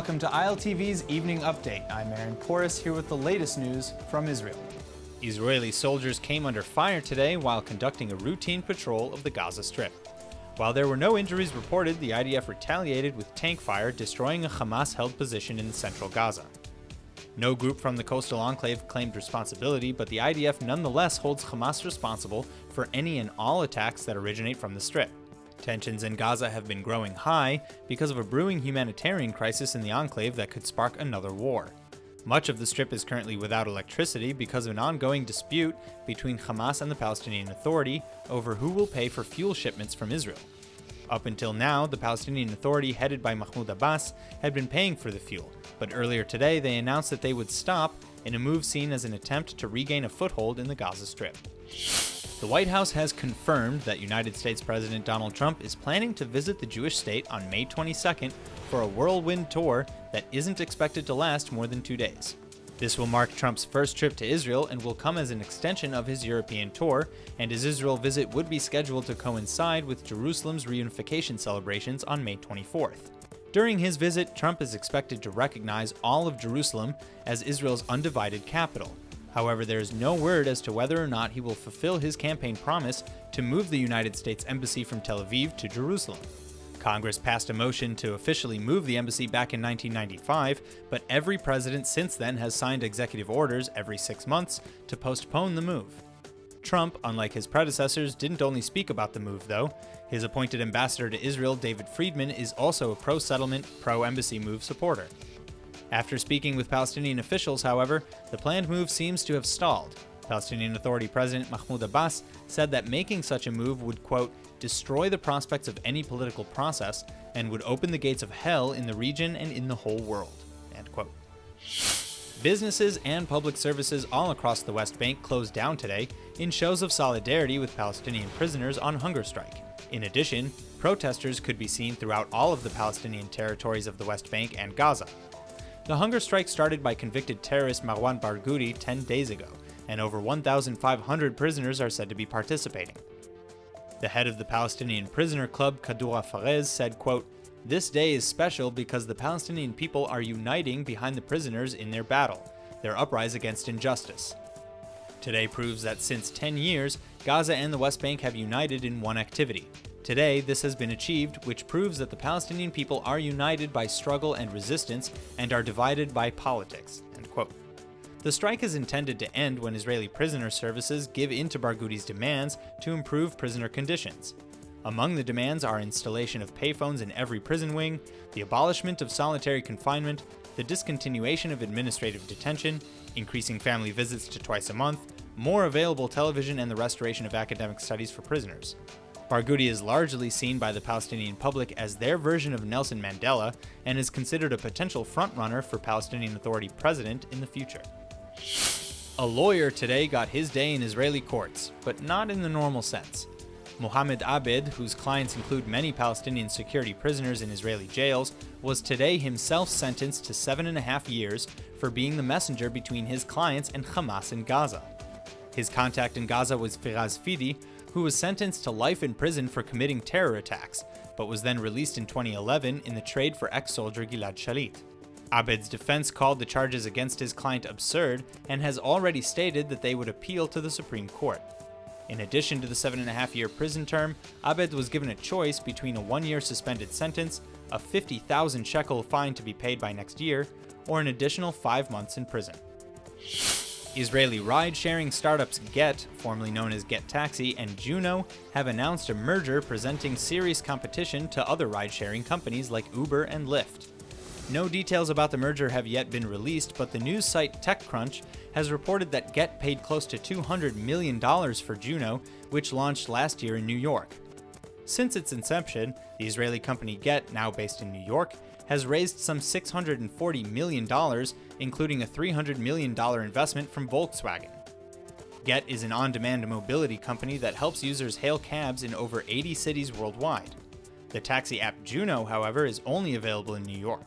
welcome to ILTV's Evening Update. I'm Aaron Porras here with the latest news from Israel. Israeli soldiers came under fire today while conducting a routine patrol of the Gaza Strip. While there were no injuries reported, the IDF retaliated with tank fire, destroying a Hamas-held position in central Gaza. No group from the coastal enclave claimed responsibility, but the IDF nonetheless holds Hamas responsible for any and all attacks that originate from the Strip. Tensions in Gaza have been growing high because of a brewing humanitarian crisis in the enclave that could spark another war. Much of the Strip is currently without electricity because of an ongoing dispute between Hamas and the Palestinian Authority over who will pay for fuel shipments from Israel. Up until now, the Palestinian Authority, headed by Mahmoud Abbas, had been paying for the fuel, but earlier today they announced that they would stop in a move seen as an attempt to regain a foothold in the Gaza Strip. The White House has confirmed that United States President Donald Trump is planning to visit the Jewish state on May 22nd for a whirlwind tour that isn't expected to last more than 2 days. This will mark Trump's first trip to Israel and will come as an extension of his European tour, and his Israel visit would be scheduled to coincide with Jerusalem's reunification celebrations on May 24th. During his visit, Trump is expected to recognize all of Jerusalem as Israel's undivided capital. However, there is no word as to whether or not he will fulfill his campaign promise to move the United States Embassy from Tel Aviv to Jerusalem. Congress passed a motion to officially move the embassy back in 1995, but every president since then has signed executive orders every 6 months to postpone the move. Trump, unlike his predecessors, didn't only speak about the move, though. His appointed ambassador to Israel, David Friedman, is also a pro-settlement, pro-embassy move supporter. After speaking with Palestinian officials, however, the planned move seems to have stalled. Palestinian Authority President Mahmoud Abbas said that making such a move would, quote, destroy the prospects of any political process and would open the gates of hell in the region and in the whole world, end quote. Businesses and public services all across the West Bank closed down today in shows of solidarity with Palestinian prisoners on hunger strike. In addition, protesters could be seen throughout all of the Palestinian territories of the West Bank and Gaza. The hunger strike started by convicted terrorist Marwan Barghouti 10 days ago, and over 1,500 prisoners are said to be participating. The head of the Palestinian prisoner club, Kadoura Farez, said, quote, "This day is special because the Palestinian people are uniting behind the prisoners in their battle, their uprise against injustice. Today proves that since 10 years, Gaza and the West Bank have united in one activity. Today, this has been achieved, which proves that the Palestinian people are united by struggle and resistance and are divided by politics," end quote. The strike is intended to end when Israeli prisoner services give in to Barghouti's demands to improve prisoner conditions. Among the demands are installation of payphones in every prison wing, the abolishment of solitary confinement, the discontinuation of administrative detention, increasing family visits to twice a month, more available television, and the restoration of academic studies for prisoners. Barghouti is largely seen by the Palestinian public as their version of Nelson Mandela and is considered a potential frontrunner for Palestinian Authority president in the future. A lawyer today got his day in Israeli courts, but not in the normal sense. Mohammed Abed, whose clients include many Palestinian security prisoners in Israeli jails, was today himself sentenced to 7.5 years for being the messenger between his clients and Hamas in Gaza. His contact in Gaza was Firaz Fidi, who was sentenced to life in prison for committing terror attacks, but was then released in 2011 in the trade for ex-soldier Gilad Shalit. Abed's defense called the charges against his client absurd and has already stated that they would appeal to the Supreme Court. In addition to the 7.5-year prison term, Abed was given a choice between a 1-year suspended sentence, a 50,000 shekel fine to be paid by next year, or an additional 5 months in prison. Israeli ride-sharing startups Gett, formerly known as Gett Taxi, and Juno have announced a merger presenting serious competition to other ride-sharing companies like Uber and Lyft. No details about the merger have yet been released, but the news site TechCrunch has reported that Gett paid close to $200 million for Juno, which launched last year in New York. Since its inception, the Israeli company Gett, now based in New York, has raised some $640 million, including a $300 million investment from Volkswagen. Gett is an on-demand mobility company that helps users hail cabs in over 80 cities worldwide. The taxi app Juno, however, is only available in New York.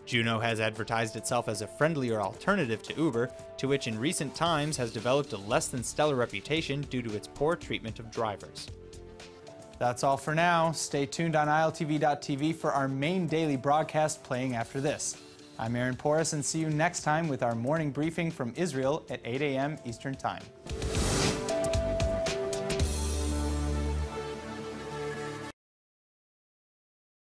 Juno has advertised itself as a friendlier alternative to Uber, to which in recent times has developed a less than stellar reputation due to its poor treatment of drivers. That's all for now. Stay tuned on ILTV.tv for our main daily broadcast playing after this. I'm Aaron Porras, and see you next time with our morning briefing from Israel at 8 a.m. Eastern Time.